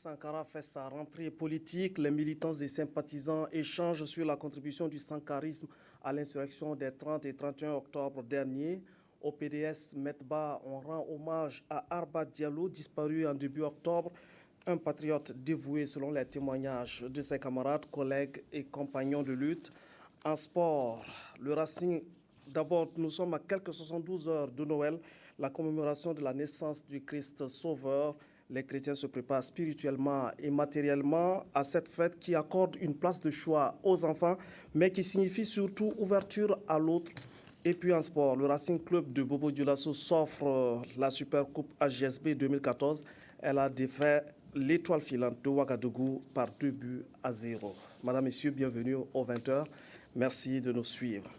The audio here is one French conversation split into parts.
Sankara fait sa rentrée politique. Les militants et sympathisants échangent sur la contribution du sankarisme à l'insurrection des 30 et 31 octobre dernier. Au PDS Metba, on rend hommage à Arba Diallo, disparu en début octobre, un patriote dévoué selon les témoignages de ses camarades, collègues et compagnons de lutte. En sport, le Racing, d'abord, nous sommes à quelques 72 heures de Noël, la commémoration de la naissance du Christ Sauveur. Les chrétiens se préparent spirituellement et matériellement à cette fête qui accorde une place de choix aux enfants, mais qui signifie surtout ouverture à l'autre. Et puis en sport, le Racing Club de Bobo Dioulasso s'offre la Super Coupe AGSB 2014. Elle a défait l'Étoile filante de Ouagadougou par 2-0. Madame, Messieurs, bienvenue aux 20h. Merci de nous suivre.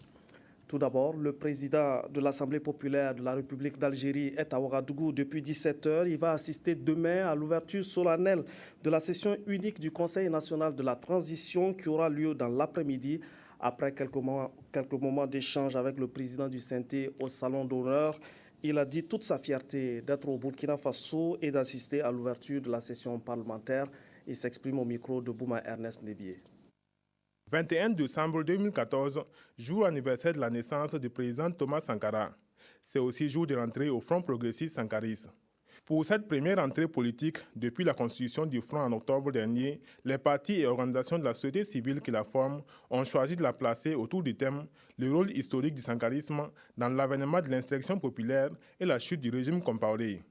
Tout d'abord, le président de l'Assemblée populaire de la République d'Algérie est à Ouagadougou depuis 17h. Il va assister demain à l'ouverture solennelle de la session unique du Conseil national de la transition qui aura lieu dans l'après-midi. Après quelques moments d'échange avec le président du CNT au Salon d'honneur, il a dit toute sa fierté d'être au Burkina Faso et d'assister à l'ouverture de la session parlementaire. Il s'exprime au micro de Bouma Ernest Nébié. 21 décembre 2014, jour anniversaire de la naissance du président Thomas Sankara. C'est aussi jour de rentrée au Front progressiste sankariste. Pour cette première entrée politique, depuis la constitution du Front en octobre dernier, les partis et organisations de la société civile qui la forment ont choisi de la placer autour du thème « Le rôle historique du sankarisme dans l'avènement de l'insurrection populaire et la chute du régime Compaoré ».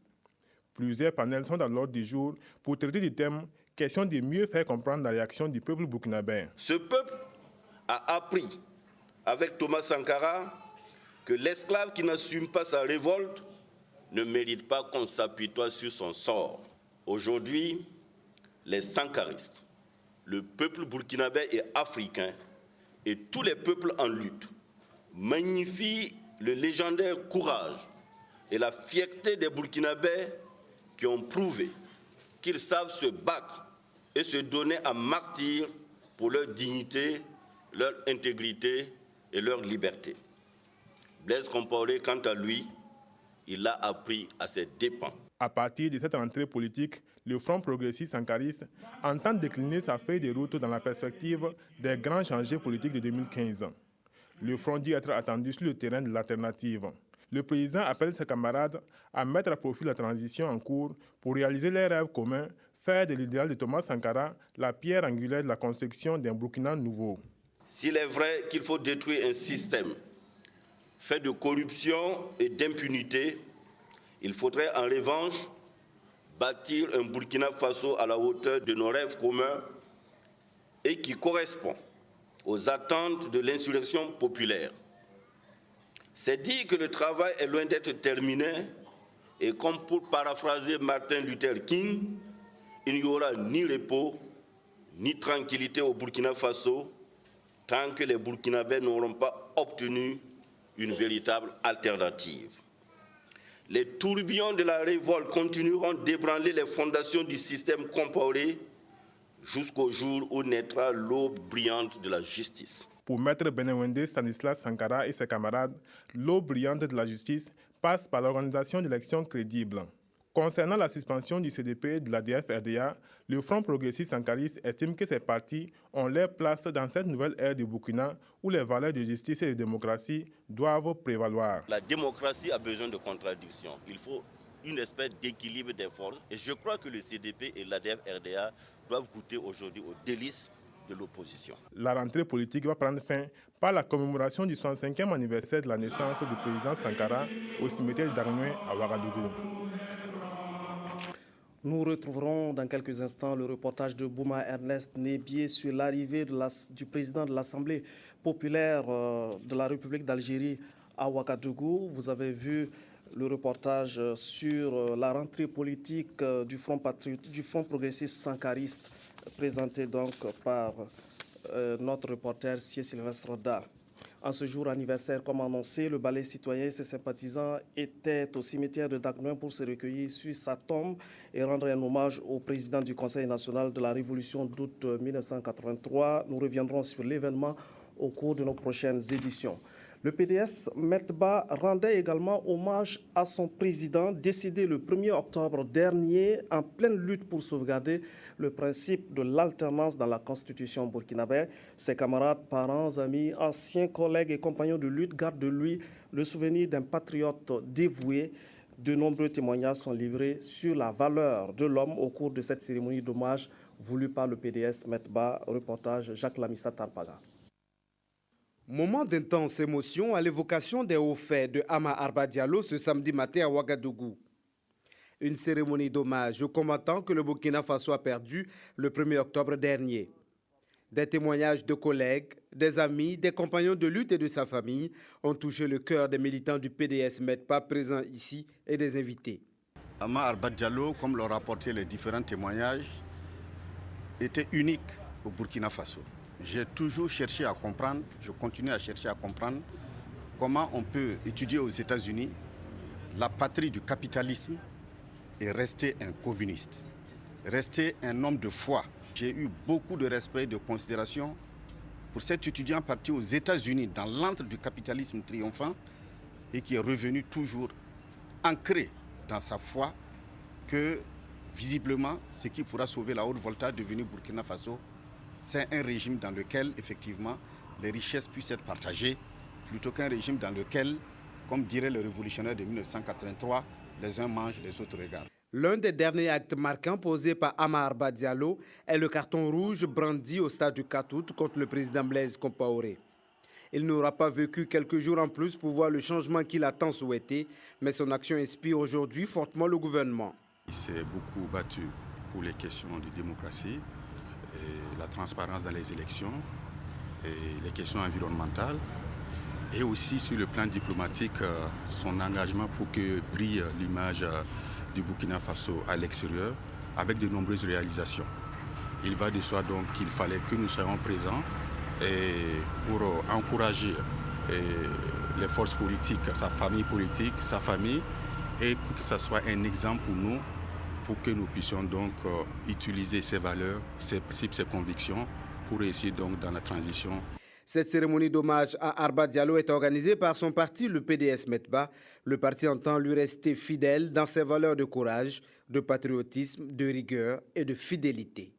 Plusieurs panels sont dans l'ordre du jour pour traiter du thème « Question de mieux faire comprendre la réaction du peuple burkinabé ». Ce peuple a appris, avec Thomas Sankara, que l'esclave qui n'assume pas sa révolte ne mérite pas qu'on s'apitoie sur son sort. Aujourd'hui, les sankaristes, le peuple burkinabé et africain et tous les peuples en lutte magnifient le légendaire courage et la fierté des Burkinabés qui ont prouvé qu'ils savent se battre et se donner à martyr pour leur dignité, leur intégrité et leur liberté. Blaise Compaoré, quant à lui, il l'a appris à ses dépens. À partir de cette entrée politique, le Front progressiste sankariste entend décliner sa feuille de route dans la perspective des grands changements politiques de 2015. Le Front dit être attendu sur le terrain de l'alternative. Le président appelle ses camarades à mettre à profit la transition en cours pour réaliser les rêves communs, faire de l'idéal de Thomas Sankara la pierre angulaire de la construction d'un Burkina nouveau. S'il est vrai qu'il faut détruire un système fait de corruption et d'impunité, il faudrait en revanche bâtir un Burkina Faso à la hauteur de nos rêves communs et qui correspond aux attentes de l'insurrection populaire. C'est dire que le travail est loin d'être terminé et comme pour paraphraser Martin Luther King, il n'y aura ni repos ni tranquillité au Burkina Faso tant que les Burkinabés n'auront pas obtenu une véritable alternative. Les tourbillons de la révolte continueront d'ébranler les fondations du système Compaoré jusqu'au jour où naîtra l'aube brillante de la justice. Pour Maître Benewende Stanislas Sankara et ses camarades, l'aube brillante de la justice passe par l'organisation d'élections crédibles. Concernant la suspension du CDP et de la DF-RDA, le Front progressiste sankariste estime que ces partis ont leur place dans cette nouvelle ère du Burkina où les valeurs de justice et de démocratie doivent prévaloir. La démocratie a besoin de contradictions. Il faut une espèce d'équilibre des forces. Et je crois que le CDP et l'ADF-RDA doivent goûter aujourd'hui aux délices de l'opposition. La rentrée politique va prendre fin par la commémoration du 65e anniversaire de la naissance du président Sankara au cimetière d'Arnoué à Ouagadougou. Nous retrouverons dans quelques instants le reportage de Bouma Ernest Nébié sur l'arrivée du président de l'Assemblée populaire de la République d'Algérie à Ouagadougou. Vous avez vu le reportage sur la rentrée politique du Front progressiste sankariste présenté donc par notre reporter Sié Sylvestre Da. En ce jour anniversaire, comme annoncé, le ballet citoyen et ses sympathisants étaient au cimetière de Dagnoin pour se recueillir sur sa tombe et rendre un hommage au président du Conseil national de la Révolution d'août 1983. Nous reviendrons sur l'événement au cours de nos prochaines éditions. Le PDS Metba rendait également hommage à son président décédé le 1er octobre dernier en pleine lutte pour sauvegarder le principe de l'alternance dans la constitution burkinabé. Ses camarades, parents, amis, anciens collègues et compagnons de lutte gardent de lui le souvenir d'un patriote dévoué. De nombreux témoignages sont livrés sur la valeur de l'homme au cours de cette cérémonie d'hommage voulue par le PDS Metba. Reportage Jacques Lamissa Tarpaga. Moment d'intense émotion à l'évocation des hauts faits de Ama Arba Diallo ce samedi matin à Ouagadougou. Une cérémonie d'hommage aux combattants que le Burkina Faso a perdu le 1er octobre dernier. Des témoignages de collègues, des amis, des compagnons de lutte et de sa famille ont touché le cœur des militants du PDS Metba présents ici et des invités. Ama Arba Diallo, comme l'ont rapporté les différents témoignages, était unique au Burkina Faso. J'ai toujours cherché à comprendre, je continue à chercher à comprendre comment on peut étudier aux États-Unis la patrie du capitalisme et rester un communiste, rester un homme de foi. J'ai eu beaucoup de respect et de considération pour cet étudiant parti aux États-Unis dans l'antre du capitalisme triomphant et qui est revenu toujours ancré dans sa foi que visiblement ce qui pourra sauver la Haute-Volta devenue Burkina Faso, c'est un régime dans lequel, effectivement, les richesses puissent être partagées, plutôt qu'un régime dans lequel, comme dirait le révolutionnaire de 1983, les uns mangent, les autres regardent. L'un des derniers actes marquants posés par Ama Arba Diallo est le carton rouge brandi au stade du 4 août contre le président Blaise Compaoré. Il n'aura pas vécu quelques jours en plus pour voir le changement qu'il a tant souhaité, mais son action inspire aujourd'hui fortement le gouvernement. Il s'est beaucoup battu pour les questions de démocratie, et la transparence dans les élections, et les questions environnementales, et aussi sur le plan diplomatique, son engagement pour que brille l'image du Burkina Faso à l'extérieur, avec de nombreuses réalisations. Il va de soi donc qu'il fallait que nous soyons présents pour encourager les forces politiques, sa famille politique, sa famille, et que ce soit un exemple pour nous, pour que nous puissions donc utiliser ces valeurs, ces principes, ces convictions pour réussir donc dans la transition. Cette cérémonie d'hommage à Arba Diallo est organisée par son parti, le PDS Metba. Le parti entend lui rester fidèle dans ses valeurs de courage, de patriotisme, de rigueur et de fidélité.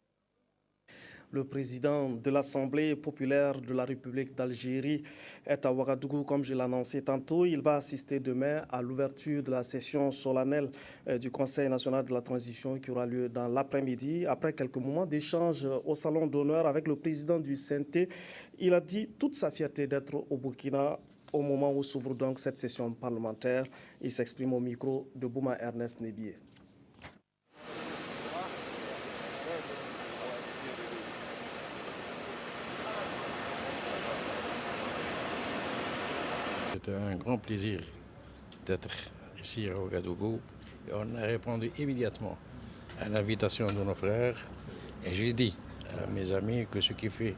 Le président de l'Assemblée populaire de la République d'Algérie est à Ouagadougou, comme je l'ai annoncé tantôt. Il va assister demain à l'ouverture de la session solennelle du Conseil national de la transition qui aura lieu dans l'après-midi. Après quelques moments d'échange au salon d'honneur avec le président du CNT, il a dit toute sa fierté d'être au Burkina au moment où s'ouvre donc cette session parlementaire. Il s'exprime au micro de Bouma Ernest Nébié. C'était un grand plaisir d'être ici à Ouagadougou. Et on a répondu immédiatement à l'invitation de nos frères. Et j'ai dit à mes amis que ce qui fait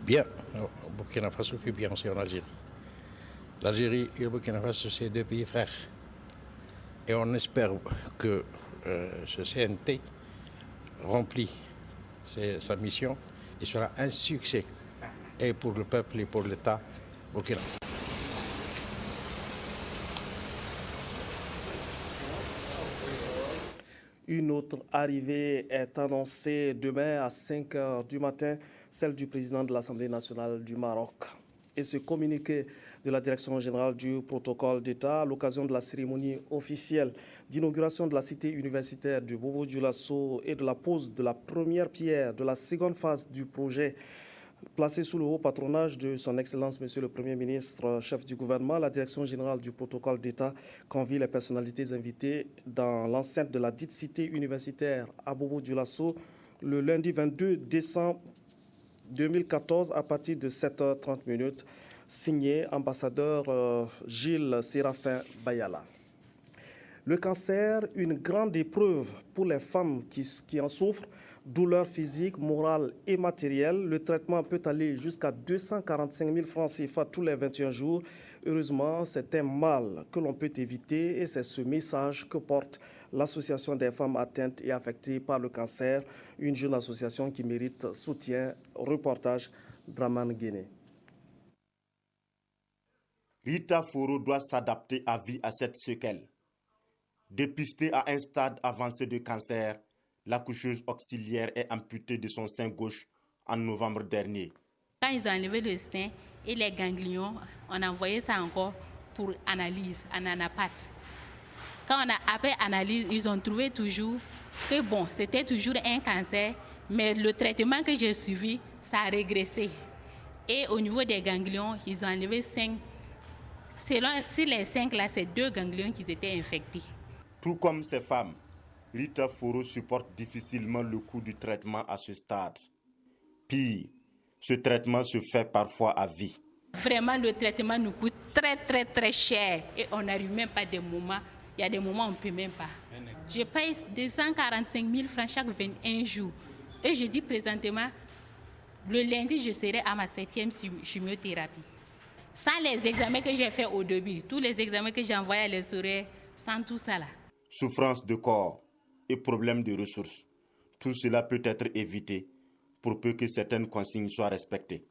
bien au Burkina Faso fait bien aussi en Algérie. L'Algérie et le Burkina Faso, c'est deux pays frères. Et on espère que ce CNT remplit sa mission et sera un succès et pour le peuple et pour l'État burkinabé. Une autre arrivée est annoncée demain à 5 h du matin, celle du président de l'Assemblée nationale du Maroc. Et ce communiqué de la Direction générale du protocole d'État à l'occasion de la cérémonie officielle d'inauguration de la cité universitaire de Bobo-Dioulasso et de la pose de la première pierre de la seconde phase du projet placé sous le haut patronage de son Excellence, Monsieur le Premier ministre, chef du gouvernement, la Direction générale du protocole d'État convie les personnalités invitées dans l'enceinte de la dite cité universitaire à Bobo-Dioulasso le lundi 22 décembre 2014 à partir de 7h30, signé ambassadeur Gilles Séraphin Bayala. Le cancer, une grande épreuve pour les femmes qui en souffrent. Douleurs physiques, morales et matérielles. Le traitement peut aller jusqu'à 245 000 francs CFA tous les 21 jours. Heureusement, c'est un mal que l'on peut éviter et c'est ce message que porte l'Association des femmes atteintes et affectées par le cancer, une jeune association qui mérite soutien. Reportage Draman Guéné. Rita Foro doit s'adapter à vie à cette séquelle. Dépistée à un stade avancé de cancer, l'accoucheuse auxiliaire est amputée de son sein gauche en novembre dernier. Quand ils ont enlevé le sein et les ganglions, on a envoyé ça encore pour analyse, en anapathe. Quand on a après analyse, ils ont trouvé toujours que bon, c'était toujours un cancer, mais le traitement que j'ai suivi, ça a régressé. Et au niveau des ganglions, ils ont enlevé 5. Sur les 5 là, c'est 2 ganglions qui étaient infectés. Tout comme ces femmes, Rita Foro supporte difficilement le coût du traitement à ce stade. Pire, ce traitement se fait parfois à vie. Vraiment, le traitement nous coûte très cher et on n'arrive même pas des moments. Il y a des moments où on ne peut même pas. Je paye 245 000 francs chaque 21 jours. Et je dis présentement, le lundi, je serai à ma 7e chimiothérapie. Sans les examens que j'ai faits au début, tous les examens que j'ai envoyés à les oreilles, sans tout ça là. Souffrance de corps et problèmes de ressources. Tout cela peut être évité pour peu que certaines consignes soient respectées.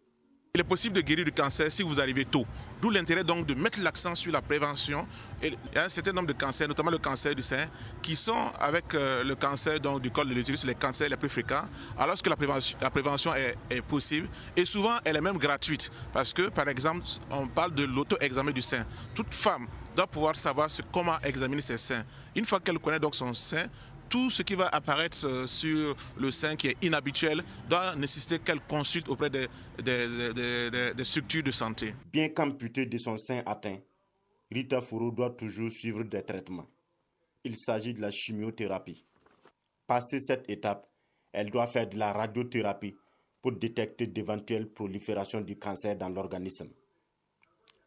Il est possible de guérir du cancer si vous arrivez tôt. D'où l'intérêt donc de mettre l'accent sur la prévention. Et il y a un certain nombre de cancers, notamment le cancer du sein, qui sont avec le cancer donc, du col de l'utérus, les cancers les plus fréquents, alors que la prévention est possible. Et souvent, elle est même gratuite. Parce que, par exemple, on parle de l'auto-examen du sein. Toute femme doit pouvoir savoir comment examiner ses seins. Une fois qu'elle connaît donc son sein, tout ce qui va apparaître sur le sein qui est inhabituel doit nécessiter qu'elle consulte auprès des structures de santé. Bien qu'amputée de son sein atteint, Rita Foro doit toujours suivre des traitements. Il s'agit de la chimiothérapie. Passée cette étape, elle doit faire de la radiothérapie pour détecter d'éventuelles proliférations du cancer dans l'organisme.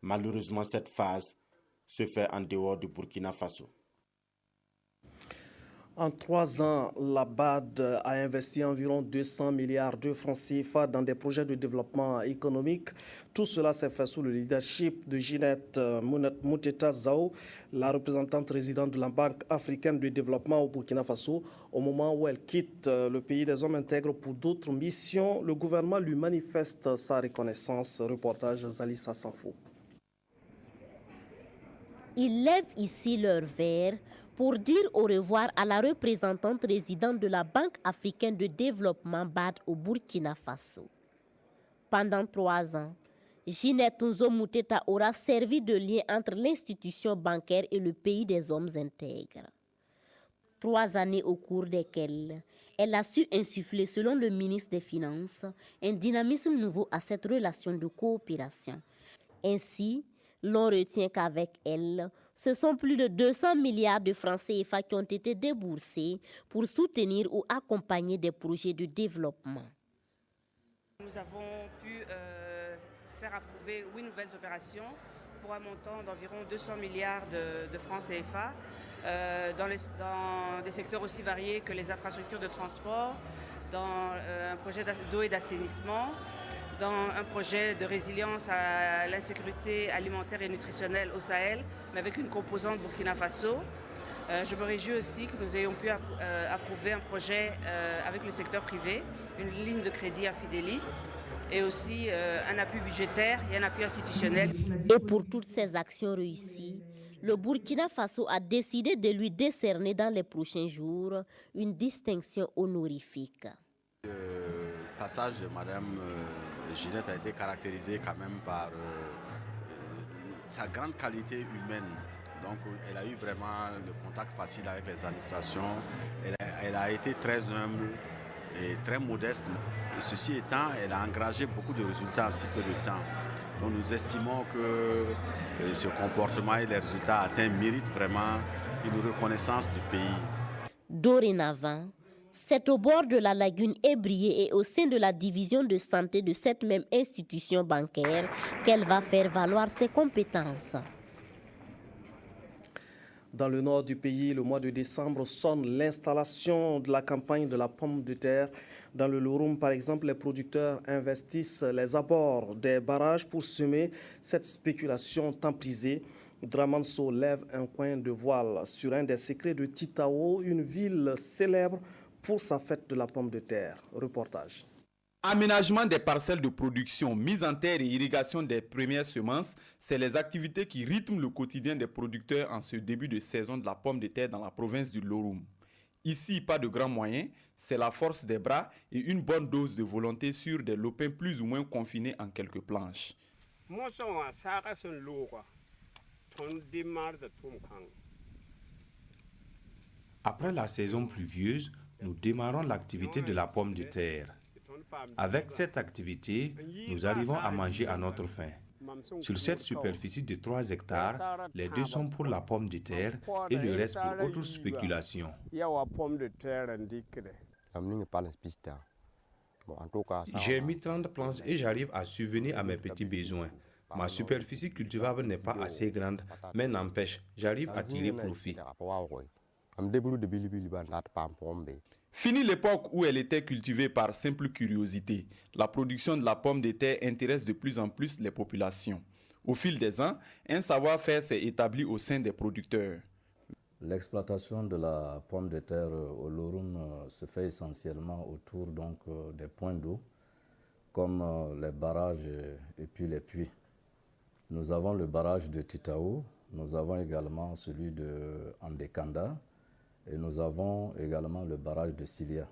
Malheureusement, cette phase se fait en dehors du Burkina Faso. En 3 ans, la BAD a investi environ 200 milliards de francs CFA dans des projets de développement économique. Tout cela s'est fait sous le leadership de Ginette Mouteta Zao, la représentante résidente de la Banque africaine de développement au Burkina Faso. Au moment où elle quitte le pays des hommes intègres pour d'autres missions, le gouvernement lui manifeste sa reconnaissance. Reportage Zalissa Sanfo. Ils lèvent ici leur verre pour dire au revoir à la représentante résidente de la Banque africaine de développement BAD au Burkina Faso. Pendant 3 ans, Ginette Mouteta aura servi de lien entre l'institution bancaire et le pays des hommes intègres. 3 années au cours desquelles elle a su insuffler, selon le ministre des Finances, un dynamisme nouveau à cette relation de coopération. Ainsi, l'on retient qu'avec elle, ce sont plus de 200 milliards de francs CFA qui ont été déboursés pour soutenir ou accompagner des projets de développement. Nous avons pu faire approuver 8 nouvelles opérations pour un montant d'environ 200 milliards de francs CFA dans des secteurs aussi variés que les infrastructures de transport, dans un projet d'eau et d'assainissement, dans un projet de résilience à l'insécurité alimentaire et nutritionnelle au Sahel, mais avec une composante Burkina Faso. Je me réjouis aussi que nous ayons pu approuver un projet avec le secteur privé, une ligne de crédit à Fidelis, et aussi un appui budgétaire et un appui institutionnel. Et pour toutes ces actions réussies, le Burkina Faso a décidé de lui décerner dans les prochains jours une distinction honorifique. Le passage de Mme Ginette a été caractérisé quand même par sa grande qualité humaine. Donc elle a eu vraiment le contact facile avec les administrations. Elle a été très humble et très modeste. Et ceci étant, elle a engagé beaucoup de résultats en si peu de temps. Donc nous estimons que ce comportement et les résultats atteints méritent vraiment une reconnaissance du pays. Dorénavant, c'est au bord de la lagune Ébrié et au sein de la division de santé de cette même institution bancaire qu'elle va faire valoir ses compétences. Dans le nord du pays, le mois de décembre sonne l'installation de la campagne de la pomme de terre. Dans le Loroum, par exemple, les producteurs investissent les abords des barrages pour semer cette spéculation tant prisée. Dramanso lève un coin de voile sur un des secrets de Titao, une ville célèbre pour sa fête de la pomme de terre. Reportage. Aménagement des parcelles de production, mise en terre et irrigation des premières semences, c'est les activités qui rythment le quotidien des producteurs en ce début de saison de la pomme de terre dans la province du Loroum. Ici, pas de grands moyens, c'est la force des bras et une bonne dose de volonté sur des lopins plus ou moins confinés en quelques planches. Après la saison pluvieuse, nous démarrons l'activité de la pomme de terre. Avec cette activité, nous arrivons à manger à notre faim. Sur cette superficie de 3 hectares, les 2 sont pour la pomme de terre et le reste pour autres spéculations. J'ai mis 30 planches et j'arrive à subvenir à mes petits besoins. Ma superficie cultivable n'est pas assez grande, mais n'empêche, j'arrive à tirer profit. Fini l'époque où elle était cultivée par simple curiosité. La production de la pomme de terre intéresse de plus en plus les populations. Au fil des ans, un savoir-faire s'est établi au sein des producteurs. L'exploitation de la pomme de terre au Loroum se fait essentiellement autour des points d'eau, comme les barrages et puis les puits. Nous avons le barrage de Titao, nous avons également celui de Andekanda, et nous avons également le barrage de Silia.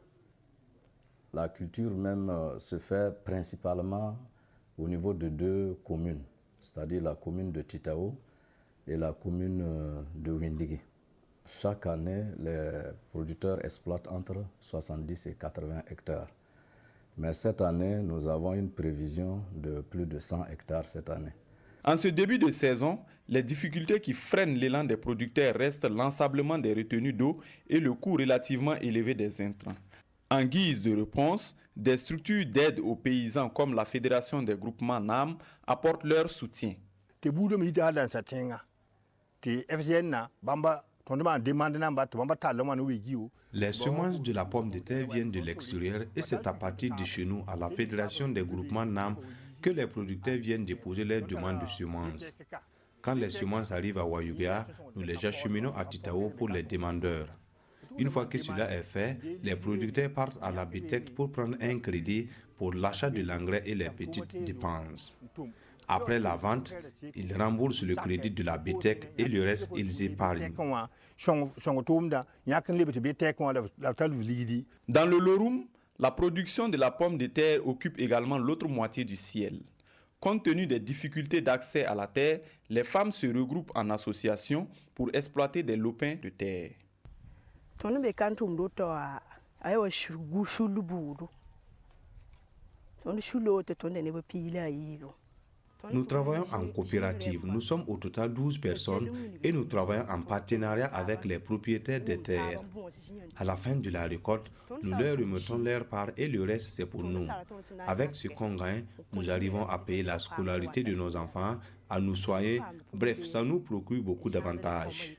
La culture même se fait principalement au niveau de 2 communes, c'est-à-dire la commune de Titao et la commune de Windigi. Chaque année, les producteurs exploitent entre 70 et 80 hectares. Mais cette année, nous avons une prévision de plus de 100 hectares cette année. En ce début de saison, les difficultés qui freinent l'élan des producteurs restent l'ensablement des retenues d'eau et le coût relativement élevé des intrants. En guise de réponse, des structures d'aide aux paysans comme la Fédération des groupements NAM apportent leur soutien. Les semences de la pomme de terre viennent de l'extérieur et c'est à partir de chez nous, à la Fédération des groupements NAM, que les producteurs viennent déposer leurs demandes de semences. Quand les semences arrivent à Wayuga, nous les acheminons à Titao pour les demandeurs. Une fois que cela est fait, les producteurs partent à la BITEC pour prendre un crédit pour l'achat de l'engrais et les petites dépenses. Après la vente, ils remboursent le crédit de la BITEC et le reste, ils épargnent. Dans le Loroum, la production de la pomme de terre occupe également l'autre moitié du ciel. Compte tenu des difficultés d'accès à la terre, les femmes se regroupent en association pour exploiter des lopins de terre. Nous travaillons en coopérative. Nous sommes au total 12 personnes et nous travaillons en partenariat avec les propriétaires des terres. À la fin de la récolte, nous leur remettons leur part et le reste c'est pour nous. Avec ce qu'on gagne, nous arrivons à payer la scolarité de nos enfants, à nous soigner. Bref, ça nous procure beaucoup d'avantages.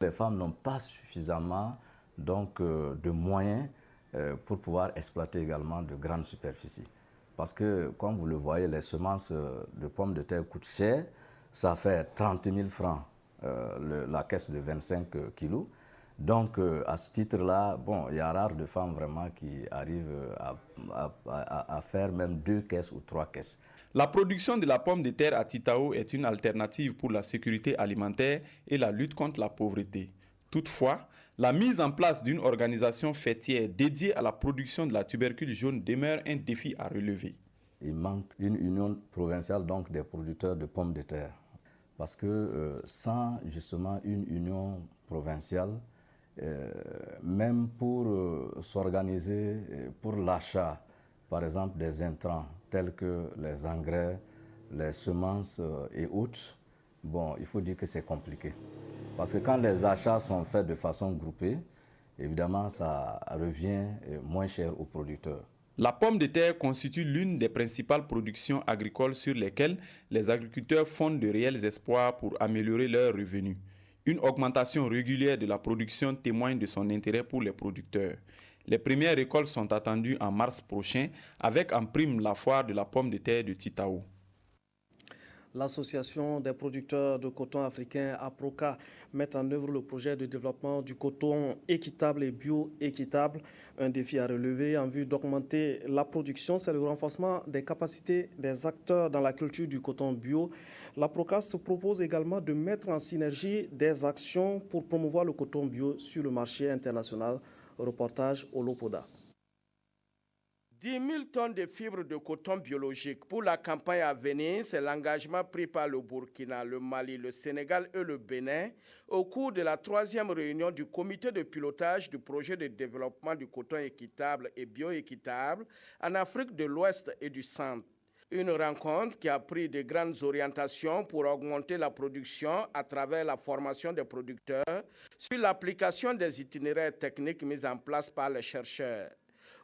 Les femmes n'ont pas suffisamment de moyens pour pouvoir exploiter également de grandes superficies. Parce que, comme vous le voyez, les semences de pommes de terre coûtent cher. Ça fait 30 000 francs la caisse de 25 kilos. Donc, à ce titre-là, bon, il y a rare de femmes vraiment qui arrivent à faire même 2 caisses ou 3 caisses. La production de la pomme de terre à Titao est une alternative pour la sécurité alimentaire et la lutte contre la pauvreté. Toutefois, la mise en place d'une organisation fêtière dédiée à la production de la tubercule jaune demeure un défi à relever. Il manque une union provinciale donc des producteurs de pommes de terre. Parce que sans justement une union provinciale, même pour s'organiser pour l'achat, par exemple des intrants tels que les engrais, les semences et autres, bon, il faut dire que c'est compliqué. Parce que quand les achats sont faits de façon groupée, évidemment, ça revient moins cher aux producteurs. La pomme de terre constitue l'une des principales productions agricoles sur lesquelles les agriculteurs fondent de réels espoirs pour améliorer leurs revenus. Une augmentation régulière de la production témoigne de son intérêt pour les producteurs. Les premières récoltes sont attendues en mars prochain, avec en prime la foire de la pomme de terre de Titao. L'association des producteurs de coton africain APROCA met en œuvre le projet de développement du coton équitable et bio-équitable. Un défi à relever en vue d'augmenter la production, c'est le renforcement des capacités des acteurs dans la culture du coton bio. L'APROCA se propose également de mettre en synergie des actions pour promouvoir le coton bio sur le marché international. Reportage au Lopoda. 10 000 tonnes de fibres de coton biologique pour la campagne à venir, c'est l'engagement pris par le Burkina, le Mali, le Sénégal et le Bénin au cours de la 3e réunion du comité de pilotage du projet de développement du coton équitable et bioéquitable en Afrique de l'Ouest et du Centre. Une rencontre qui a pris de grandes orientations pour augmenter la production à travers la formation des producteurs sur l'application des itinéraires techniques mis en place par les chercheurs.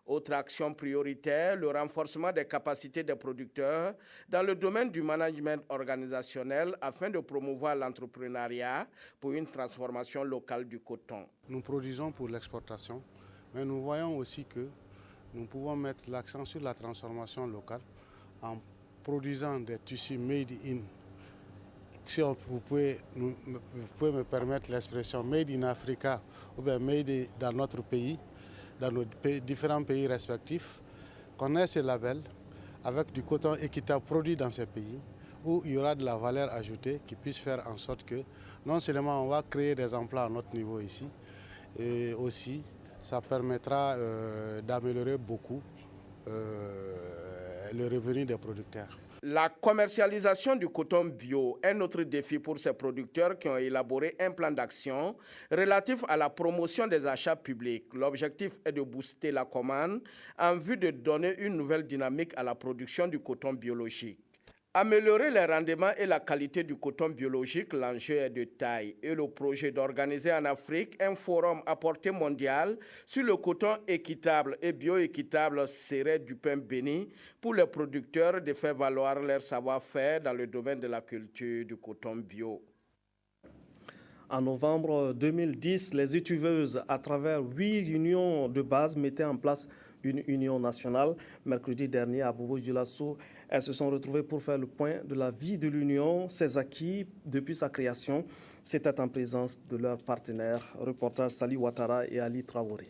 Autre action prioritaire, le renforcement des capacités des producteurs dans le domaine du management organisationnel afin de promouvoir l'entrepreneuriat pour une transformation locale du coton. Nous produisons pour l'exportation, mais nous voyons aussi que nous pouvons mettre l'accent sur la transformation locale en produisant des tissus made in. Si vous pouvez me permettre l'expression made in Africa ou bien made dans notre pays, dans nos différents pays respectifs, qu'on ait ces labels avec du coton équitable produit dans ces pays où il y aura de la valeur ajoutée qui puisse faire en sorte que non seulement on va créer des emplois à notre niveau ici, et aussi ça permettra d'améliorer beaucoup le revenu des producteurs. La commercialisation du coton bio est un autre défi pour ces producteurs qui ont élaboré un plan d'action relatif à la promotion des achats publics. L'objectif est de booster la commande en vue de donner une nouvelle dynamique à la production du coton biologique. Améliorer les rendements et la qualité du coton biologique, l'enjeu est de taille. Et le projet d'organiser en Afrique un forum à portée mondiale sur le coton équitable et bioéquitable serait du pain béni pour les producteurs de faire valoir leur savoir-faire dans le domaine de la culture du coton bio. En novembre 2010, les étuveuses, à travers 8 unions de base, mettaient en place une union nationale. Mercredi dernier, à Bobo-Dioulasso, elles se sont retrouvées pour faire le point de la vie de l'union, ses acquis depuis sa création. C'était en présence de leurs partenaires. Reportage Sali Ouattara et Ali Traoré.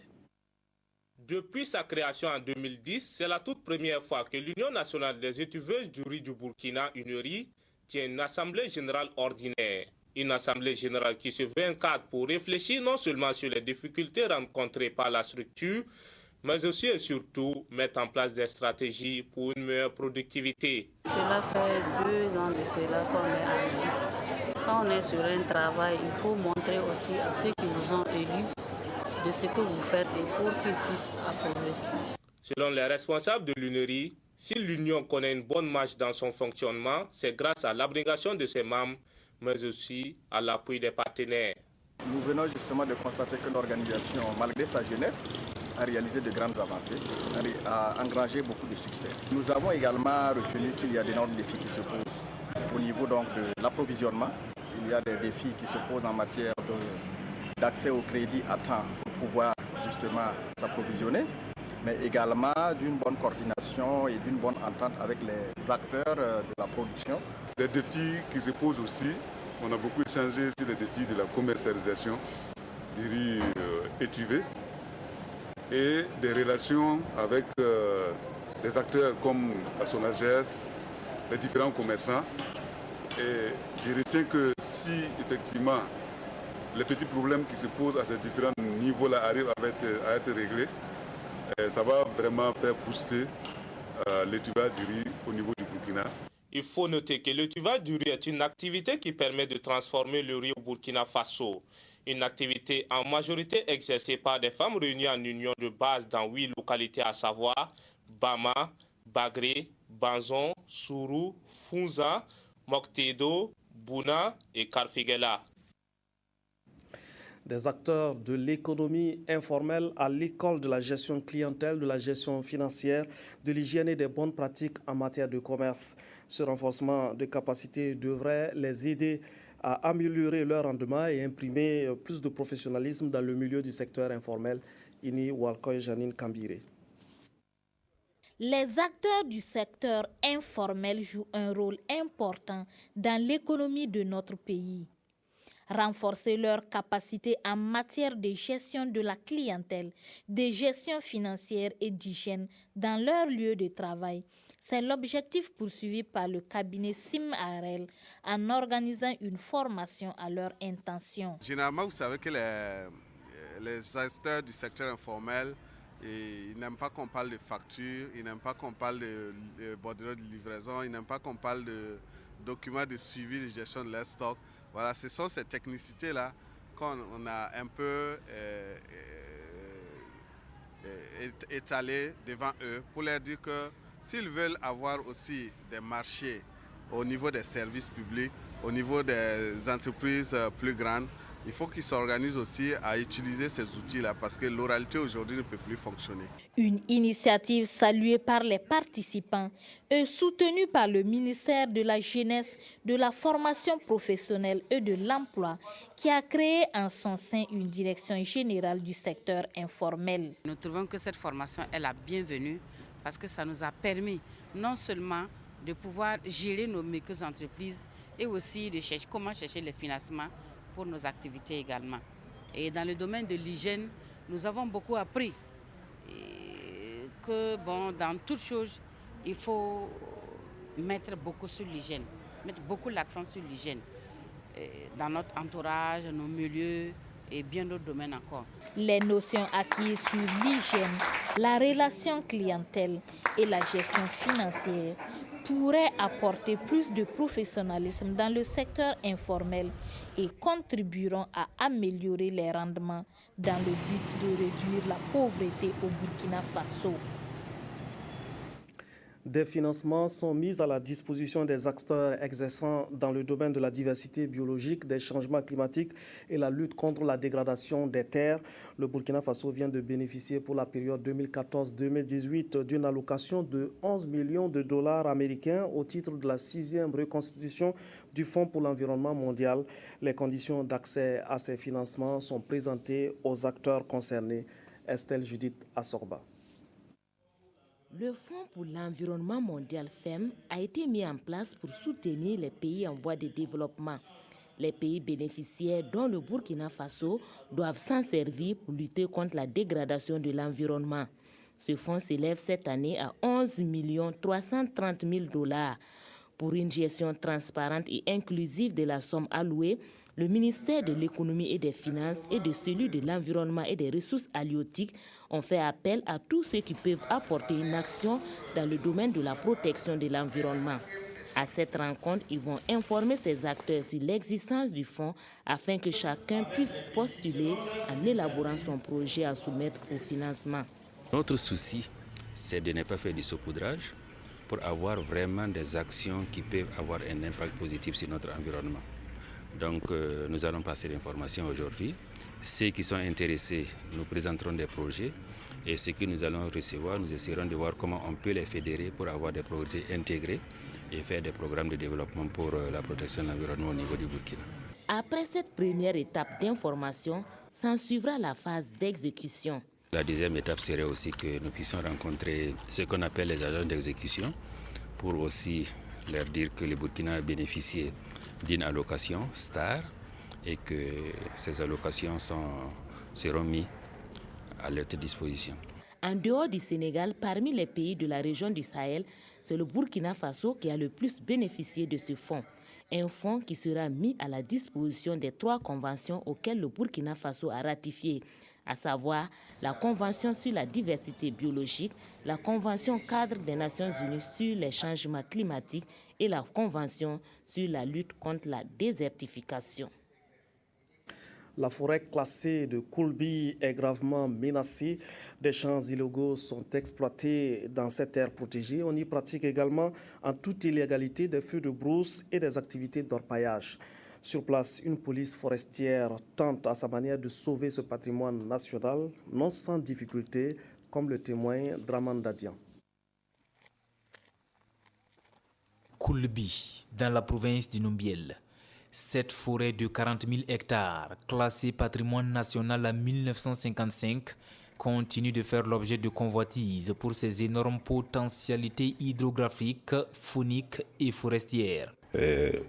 Depuis sa création en 2010, c'est la toute première fois que l'Union nationale des étuveuses du riz du Burkina, UNERI, tient une assemblée générale ordinaire. Une assemblée générale qui se veut un cadre pour réfléchir non seulement sur les difficultés rencontrées par la structure, mais aussi et surtout mettre en place des stratégies pour une meilleure productivité. Cela fait 2 ans de cela qu'on est en vie. Quand on est sur un travail, il faut montrer aussi à ceux qui vous ont élus de ce que vous faites et pour qu'ils puissent approuver. Selon les responsables de l'UNERI, si l'Union connaît une bonne marche dans son fonctionnement, c'est grâce à l'abnégation de ses membres, mais aussi à l'appui des partenaires. Nous venons justement de constater que l'organisation, malgré sa jeunesse, a réalisé de grandes avancées, a engrangé beaucoup de succès. Nous avons également retenu qu'il y a d'énormes défis qui se posent au niveau donc de l'approvisionnement. Il y a des défis qui se posent en matière d'accès au crédit à temps pour pouvoir justement s'approvisionner, mais également d'une bonne coordination et d'une bonne entente avec les acteurs de la production. Les défis qui se posent aussi, on a beaucoup échangé sur les défis de la commercialisation du riz étuvé et des relations avec des acteurs comme la SONAGES, les différents commerçants. Et je retiens que si effectivement les petits problèmes qui se posent à ces différents niveaux-là arrivent à être réglés, ça va vraiment faire booster l'étuvage du riz au niveau du Burkina. Il faut noter que l'étuvage du riz est une activité qui permet de transformer le riz au Burkina Faso. Une activité en majorité exercée par des femmes réunies en union de base dans 8 localités, à savoir Bama, Bagré, Banzon, Sourou, Funza, Moktedo, Bouna et Karfigela. Des acteurs de l'économie informelle à l'école de la gestion clientèle, de la gestion financière, de l'hygiène et des bonnes pratiques en matière de commerce. Ce renforcement de capacités devrait les aider à améliorer leur rendement et imprimer plus de professionnalisme dans le milieu du secteur informel. Ini Walkoy Janine Kambire. Les acteurs du secteur informel jouent un rôle important dans l'économie de notre pays. Renforcer leurs capacités en matière de gestion de la clientèle, de gestion financière et d'hygiène dans leur lieu de travail. C'est l'objectif poursuivi par le cabinet SIMAREL en organisant une formation à leur intention. Généralement, vous savez que les acteurs du secteur informel, ils n'aiment pas qu'on parle de factures, ils n'aiment pas qu'on parle de bordereau de livraison, ils n'aiment pas qu'on parle de documents de suivi de gestion de leur stock. Voilà, ce sont ces technicités-là qu'on a un peu étalées devant eux pour leur dire que s'ils veulent avoir aussi des marchés au niveau des services publics, au niveau des entreprises plus grandes, il faut qu'ils s'organisent aussi à utiliser ces outils-là parce que l'oralité aujourd'hui ne peut plus fonctionner. Une initiative saluée par les participants et soutenue par le ministère de la Jeunesse, de la Formation professionnelle et de l'Emploi qui a créé en son sein une direction générale du secteur informel. Nous trouvons que cette formation est la bienvenue parce que ça nous a permis non seulement de pouvoir gérer nos micro-entreprises et aussi de chercher comment chercher les financements pour nos activités également. Et dans le domaine de l'hygiène, nous avons beaucoup appris que dans toute chose, il faut mettre beaucoup sur l'hygiène, mettre beaucoup l'accent sur l'hygiène dans notre entourage, nos milieux et bien d'autres domaines encore. Les notions acquises sur l'hygiène, la relation clientèle et la gestion financière pourraient apporter plus de professionnalisme dans le secteur informel et contribueront à améliorer les rendements dans le but de réduire la pauvreté au Burkina Faso. Des financements sont mis à la disposition des acteurs exerçant dans le domaine de la diversité biologique, des changements climatiques et la lutte contre la dégradation des terres. Le Burkina Faso vient de bénéficier pour la période 2014-2018 d'une allocation de 11 millions de dollars américains au titre de la 6e reconstitution du Fonds pour l'environnement mondial. Les conditions d'accès à ces financements sont présentées aux acteurs concernés. Estelle Judith Assorba. Le Fonds pour l'environnement mondial FEM a été mis en place pour soutenir les pays en voie de développement. Les pays bénéficiaires, dont le Burkina Faso, doivent s'en servir pour lutter contre la dégradation de l'environnement. Ce fonds s'élève cette année à 11 330 000 dollars. Pour une gestion transparente et inclusive de la somme allouée, le ministère de l'économie et des finances et de celui de l'environnement et des ressources halieutiques ont fait appel à tous ceux qui peuvent apporter une action dans le domaine de la protection de l'environnement. À cette rencontre, ils vont informer ces acteurs sur l'existence du fonds afin que chacun puisse postuler en élaborant son projet à soumettre au financement. Notre souci, c'est de ne pas faire du saupoudrage pour avoir vraiment des actions qui peuvent avoir un impact positif sur notre environnement. Donc nous allons passer l'information aujourd'hui. Ceux qui sont intéressés, nous présenterons des projets et ceux que nous allons recevoir, nous essaierons de voir comment on peut les fédérer pour avoir des projets intégrés et faire des programmes de développement pour la protection de l'environnement au niveau du Burkina. Après cette première étape d'information, s'en suivra la phase d'exécution. La deuxième étape serait aussi que nous puissions rencontrer ce qu'on appelle les agents d'exécution pour aussi leur dire que le Burkina a bénéficié d'une allocation STAR et que ces allocations seront mises à leur disposition. En dehors du Sénégal, parmi les pays de la région du Sahel, c'est le Burkina Faso qui a le plus bénéficié de ce fonds. Un fonds qui sera mis à la disposition des 3 conventions auxquelles le Burkina Faso a ratifié, à savoir la Convention sur la diversité biologique, la Convention cadre des Nations Unies sur les changements climatiques et la Convention sur la lutte contre la désertification. La forêt classée de Koulbi est gravement menacée. Des champs illégaux sont exploités dans cette aire protégée. On y pratique également en toute illégalité des feux de brousse et des activités d'orpaillage. Sur place, une police forestière tente à sa manière de sauver ce patrimoine national, non sans difficulté, comme le témoigne Draman Dadian. Koulbi, dans la province du Numbiel. Cette forêt de 40 000 hectares, classée patrimoine national en 1955, continue de faire l'objet de convoitises pour ses énormes potentialités hydrographiques, fauniques et forestières.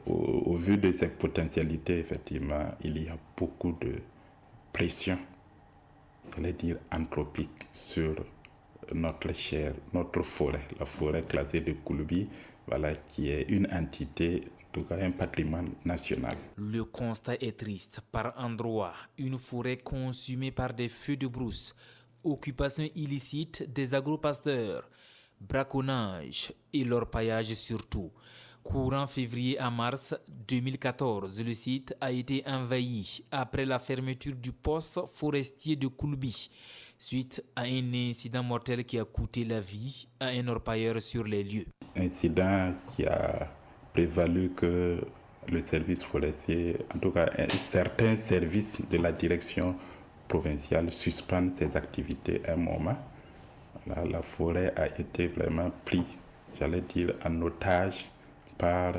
Au vu de ces potentialités, effectivement, il y a beaucoup de pression, j'allais dire anthropique, sur notre chair, notre forêt, la forêt classée de Kouloubi, voilà, qui est une entité, en tout cas un patrimoine national. Le constat est triste. Par endroits, une forêt consumée par des feux de brousse, occupation illicite des agropasteurs, braconnage et l'orpaillage surtout. Courant février à mars 2014, le site a été envahi après la fermeture du poste forestier de Kouloubi, suite à un incident mortel qui a coûté la vie à un orpailleur sur les lieux. Incident qui a prévalu que le service forestier, en tout cas certains services de la direction provinciale suspendent ses activités à un moment. Voilà, la forêt a été vraiment prise, j'allais dire, en otage par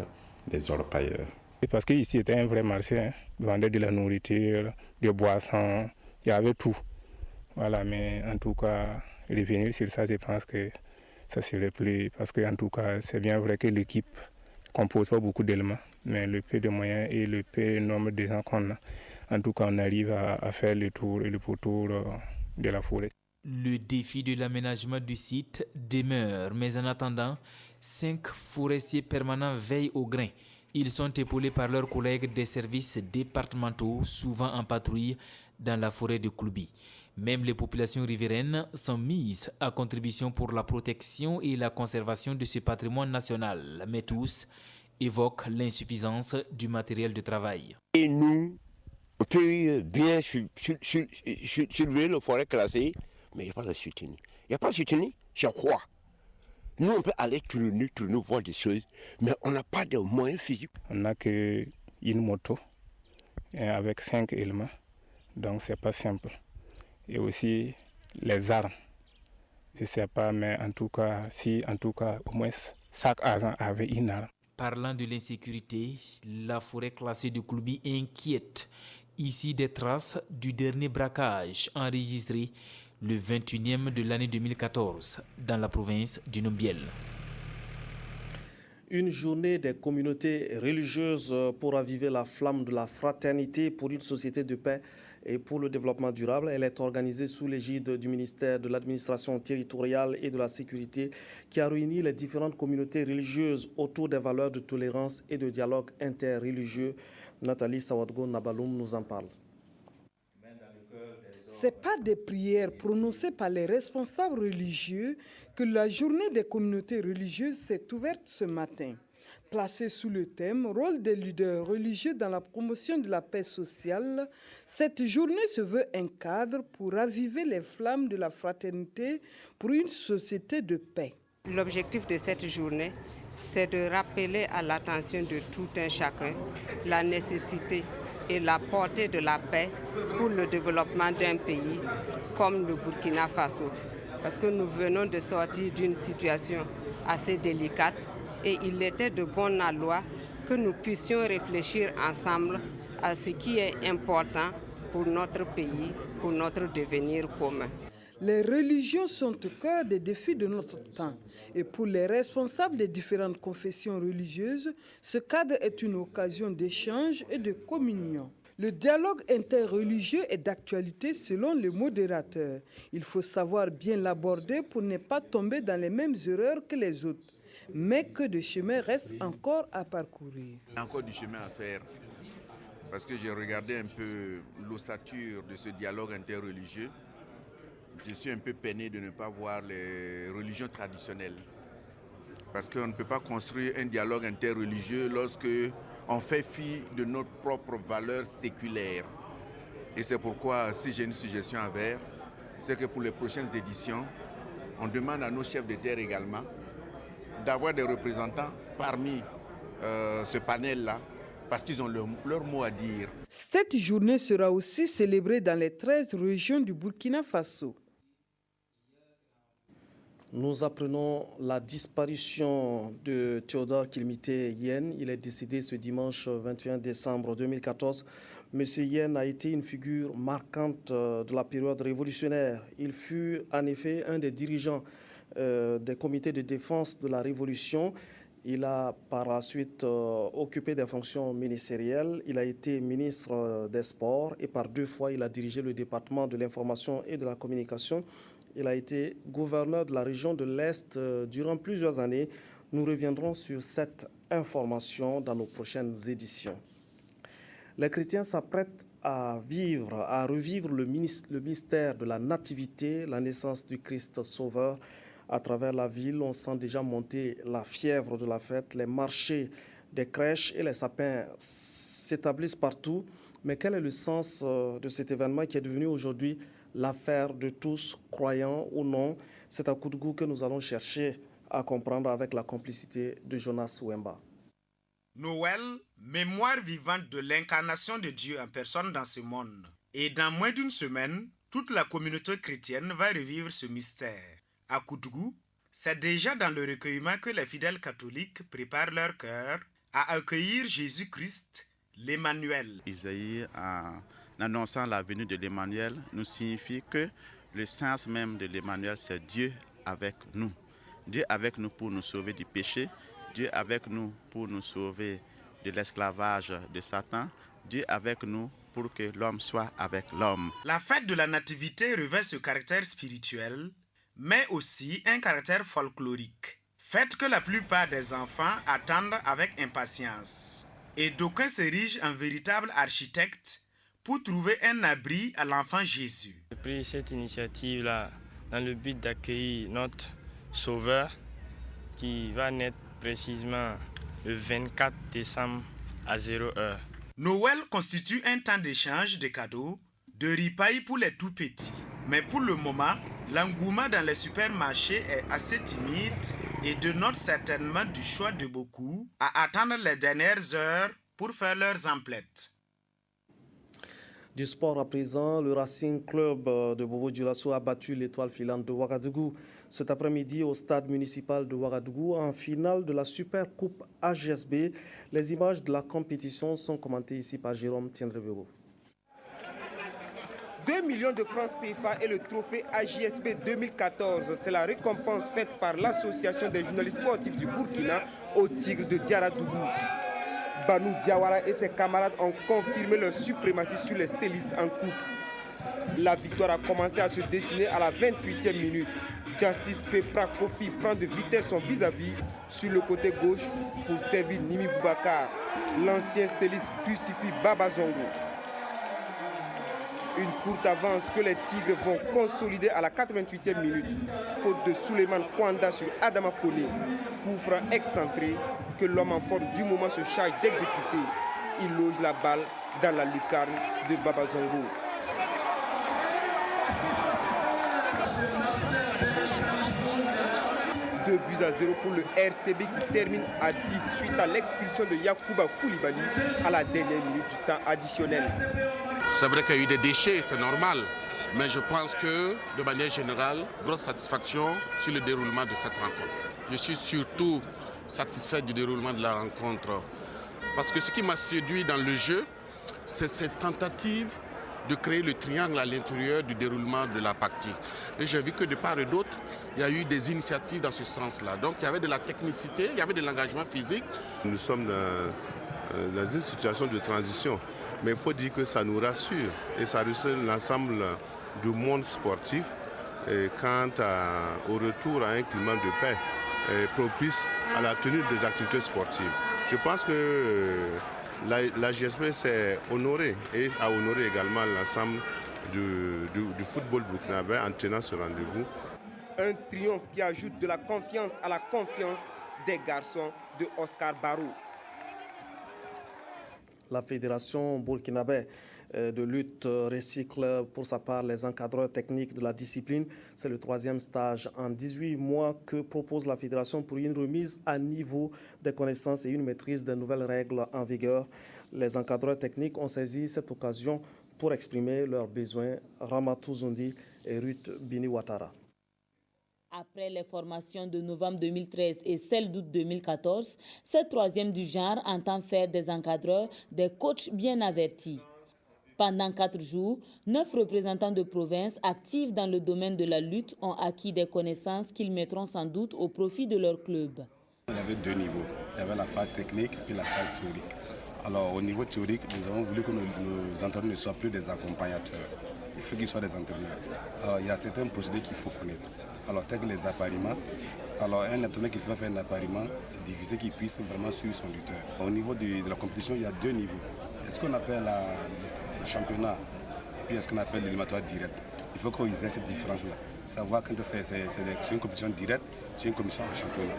les orpailleurs. Parce qu'ici c'était un vrai marché, hein. Ils vendaient de la nourriture, des boissons, il y avait tout. Voilà, mais en tout cas, revenir sur ça, je pense que ça serait plus... Parce qu'en tout cas, c'est bien vrai que l'équipe ne compose pas beaucoup d'éléments, mais le peu de moyens et le peu nombre de gens qu'on a, en tout cas, on arrive à faire le tour et le pourtour de la forêt. Le défi de l'aménagement du site demeure, mais en attendant, 5 forestiers permanents veillent au grain. Ils sont épaulés par leurs collègues des services départementaux, souvent en patrouille dans la forêt de Kouloubi. Même les populations riveraines sont mises à contribution pour la protection et la conservation de ce patrimoine national, mais tous évoquent l'insuffisance du matériel de travail. Et nous, on peut bien soulever la forêt classée, mais il n'y a pas de soutien. Il n'y a pas de soutien, je crois. Nous, on peut aller tourner, voir des choses, mais on n'a pas de moyens physiques. On n'a qu'une moto avec 5 éléments, donc c'est pas simple. Et aussi les armes. Je ne sais pas, mais en tout cas, au moins chaque agent avait une arme. Parlant de l'insécurité, la forêt classée de Kouloubi inquiète. Ici, des traces du dernier braquage enregistré le 21e de l'année 2014 dans la province du Numbiel. Une journée des communautés religieuses pour raviver la flamme de la fraternité pour une société de paix et pour le développement durable. Elle est organisée sous l'égide du ministère de l'administration territoriale et de la sécurité qui a réuni les différentes communautés religieuses autour des valeurs de tolérance et de dialogue interreligieux. Nathalie Sawadgo Nabaloum nous en parle. Ce n'est pas des prières prononcées par les responsables religieux que la journée des communautés religieuses s'est ouverte ce matin. Placée sous le thème « Rôle des leaders religieux dans la promotion de la paix sociale », cette journée se veut un cadre pour raviver les flammes de la fraternité pour une société de paix. L'objectif de cette journée, c'est de rappeler à l'attention de tout un chacun la nécessité et la portée de la paix pour le développement d'un pays comme le Burkina Faso. Parce que nous venons de sortir d'une situation assez délicate et il était de bon aloi que nous puissions réfléchir ensemble à ce qui est important pour notre pays, pour notre devenir commun. Les religions sont au cœur des défis de notre temps. Et pour les responsables des différentes confessions religieuses, ce cadre est une occasion d'échange et de communion. Le dialogue interreligieux est d'actualité selon les modérateurs. Il faut savoir bien l'aborder pour ne pas tomber dans les mêmes erreurs que les autres. Mais que de chemin reste encore à parcourir. Il y a encore du chemin à faire. Parce que j'ai regardé un peu l'ossature de ce dialogue interreligieux. Je suis un peu peiné de ne pas voir les religions traditionnelles. Parce qu'on ne peut pas construire un dialogue interreligieux lorsque on fait fi de notre propre valeur séculaire. Et c'est pourquoi, si j'ai une suggestion à faire, c'est que pour les prochaines éditions, on demande à nos chefs de terre également d'avoir des représentants parmi ce panel-là, parce qu'ils ont leur mot à dire. Cette journée sera aussi célébrée dans les 13 régions du Burkina Faso. Nous apprenons la disparition de Théodore Kilmité Yen. Il est décédé ce dimanche 21 décembre 2014. M. Yen a été une figure marquante de la période révolutionnaire. Il fut en effet un des dirigeants des comités de défense de la Révolution. Il a par la suite occupé des fonctions ministérielles. Il a été ministre des Sports et par 2 fois, il a dirigé le département de l'information et de la communication. Il a été gouverneur de la région de l'Est durant plusieurs années. Nous reviendrons sur cette information dans nos prochaines éditions. Les chrétiens s'apprêtent à revivre le mystère de la nativité, la naissance du Christ Sauveur. À travers la ville, on sent déjà monter la fièvre de la fête. Les marchés des crèches et les sapins s'établissent partout. Mais quel est le sens de cet événement qui est devenu aujourd'hui l'affaire de tous, croyants ou non? C'est à Koudougou que nous allons chercher à comprendre avec la complicité de Jonas Wemba. Noël, mémoire vivante de l'incarnation de Dieu en personne dans ce monde. Et dans moins d'une semaine, toute la communauté chrétienne va revivre ce mystère. À Koudougou, c'est déjà dans le recueillement que les fidèles catholiques préparent leur cœur à accueillir Jésus-Christ, l'Emmanuel. Isaïe, en annonçant la venue de l'Emmanuel, nous signifie que le sens même de l'Emmanuel, c'est Dieu avec nous. Dieu avec nous pour nous sauver du péché, Dieu avec nous pour nous sauver de l'esclavage de Satan, Dieu avec nous pour que l'homme soit avec l'homme. La fête de la Nativité revêt ce caractère spirituel, mais aussi un caractère folklorique. Fête que la plupart des enfants attendent avec impatience. Et d'aucuns s'érigent en véritable architecte pour trouver un abri à l'enfant Jésus. J'ai pris cette initiative-là dans le but d'accueillir notre Sauveur qui va naître précisément le 24 décembre à 0h. Noël constitue un temps d'échange de cadeaux, de ripailles pour les tout-petits. Mais pour le moment, l'engouement dans les supermarchés est assez timide et dénote certainement du choix de beaucoup à attendre les dernières heures pour faire leurs emplettes. Du sport à présent, le Racing Club de Bobo Dioulasso a battu l'étoile filante de Ouagadougou cet après-midi au stade municipal de Ouagadougou en finale de la Super Coupe AGSB. Les images de la compétition sont commentées ici par Jérôme Tiendrebego. 2 millions de francs CFA et le trophée AJSB 2014. C'est la récompense faite par l'Association des journalistes sportifs du Burkina au Tigre de Diaradougou. Banou Diawara et ses camarades ont confirmé leur suprématie sur les stylistes en coupe. La victoire a commencé à se dessiner à la 28e minute. Justice Pepra Kofi prend de vitesse son vis-à-vis sur le côté gauche pour servir Nimi Boubacar. L'ancien styliste crucifie Baba Zongo. Une courte avance que les Tigres vont consolider à la 88e minute. Faute de Souleymane Kwanda sur Adama Kone. Coup franc excentré que l'homme en forme du moment se charge d'exécuter. Il loge la balle dans la lucarne de Baba Zongo. Deux buts à 0 pour le RCB qui termine à 10 suite à l'expulsion de Yacouba Koulibaly à la dernière minute du temps additionnel. C'est vrai qu'il y a eu des déchets, c'est normal. Mais je pense que, de manière générale, grosse satisfaction sur le déroulement de cette rencontre. Je suis surtout satisfait du déroulement de la rencontre. Parce que ce qui m'a séduit dans le jeu, c'est cette tentative de créer le triangle à l'intérieur du déroulement de la partie. Et j'ai vu que de part et d'autre, il y a eu des initiatives dans ce sens-là. Donc il y avait de la technicité, il y avait de l'engagement physique. Nous sommes dans une situation de transition. Mais il faut dire que ça nous rassure et ça rassure l'ensemble du monde sportif quant au retour à un climat de paix propice à la tenue des activités sportives. Je pense que la GSP s'est honorée et a honoré également l'ensemble du football burkinabé en tenant ce rendez-vous. Un triomphe qui ajoute de la confiance à la confiance des garçons de Oscar Barou. La Fédération burkinabé de lutte recycle pour sa part les encadreurs techniques de la discipline. C'est le 3e stage en 18 mois que propose la Fédération pour une remise à niveau des connaissances et une maîtrise des nouvelles règles en vigueur. Les encadreurs techniques ont saisi cette occasion pour exprimer leurs besoins. Ramatou Zundi et Ruth Bini Ouattara. Après les formations de novembre 2013 et celles d'août 2014, cette 3e du genre entend faire des encadreurs des coachs bien avertis. Pendant 4 jours, 9 représentants de province actifs dans le domaine de la lutte ont acquis des connaissances qu'ils mettront sans doute au profit de leur club. Il y avait 2 niveaux. Il y avait la phase technique et puis la phase théorique. Alors au niveau théorique, nous avons voulu que nos entraîneurs ne soient plus des accompagnateurs. Il faut qu'ils soient des entraîneurs. Alors il y a certains procédés qu'il faut connaître. Alors tel que les appariements. Alors un entraîneur qui ne sait pas faire un appariement, c'est difficile qu'il puisse vraiment suivre son lutteur. Au niveau de la compétition, il y a 2 niveaux. Est-ce qu'on appelle le championnat et puis est-ce qu'on appelle l'éliminatoire direct? Il faut qu'ils aient cette différence-là. Savoir quand c'est une compétition directe, c'est une compétition en championnat.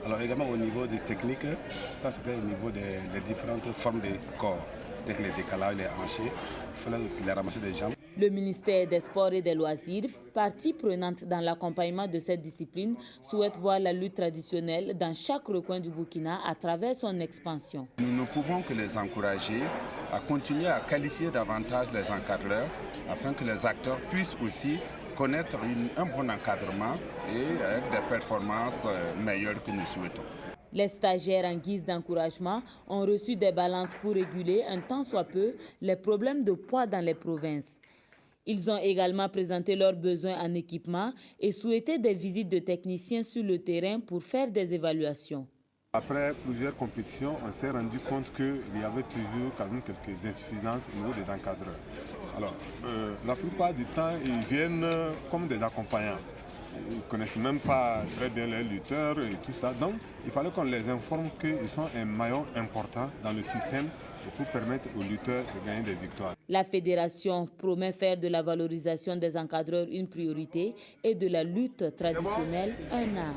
Alors également au niveau des techniques, ça c'était au niveau des différentes formes de corps, telles que les décalages, les hanchés, il fallait les ramasser des jambes. Le ministère des Sports et des Loisirs, partie prenante dans l'accompagnement de cette discipline, souhaite voir la lutte traditionnelle dans chaque recoin du Burkina à travers son expansion. Nous ne pouvons que les encourager à continuer à qualifier davantage les encadreurs afin que les acteurs puissent aussi connaître un bon encadrement et avec des performances meilleures que nous souhaitons. Les stagiaires, en guise d'encouragement, ont reçu des balances pour réguler un tant soit peu les problèmes de poids dans les provinces. Ils ont également présenté leurs besoins en équipement et souhaité des visites de techniciens sur le terrain pour faire des évaluations. Après plusieurs compétitions, on s'est rendu compte qu'il y avait toujours quand même quelques insuffisances au niveau des encadreurs. Alors, la plupart du temps, ils viennent comme des accompagnants. Ils ne connaissent même pas très bien les lutteurs et tout ça. Donc, il fallait qu'on les informe qu'ils sont un maillon important dans le système pour permettre aux lutteurs de gagner des victoires. La fédération promet faire de la valorisation des encadreurs une priorité et de la lutte traditionnelle un art.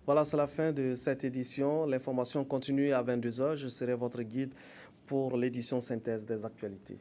Voilà, c'est la fin de cette édition. L'information continue à 22h. Je serai votre guide pour l'édition synthèse des actualités.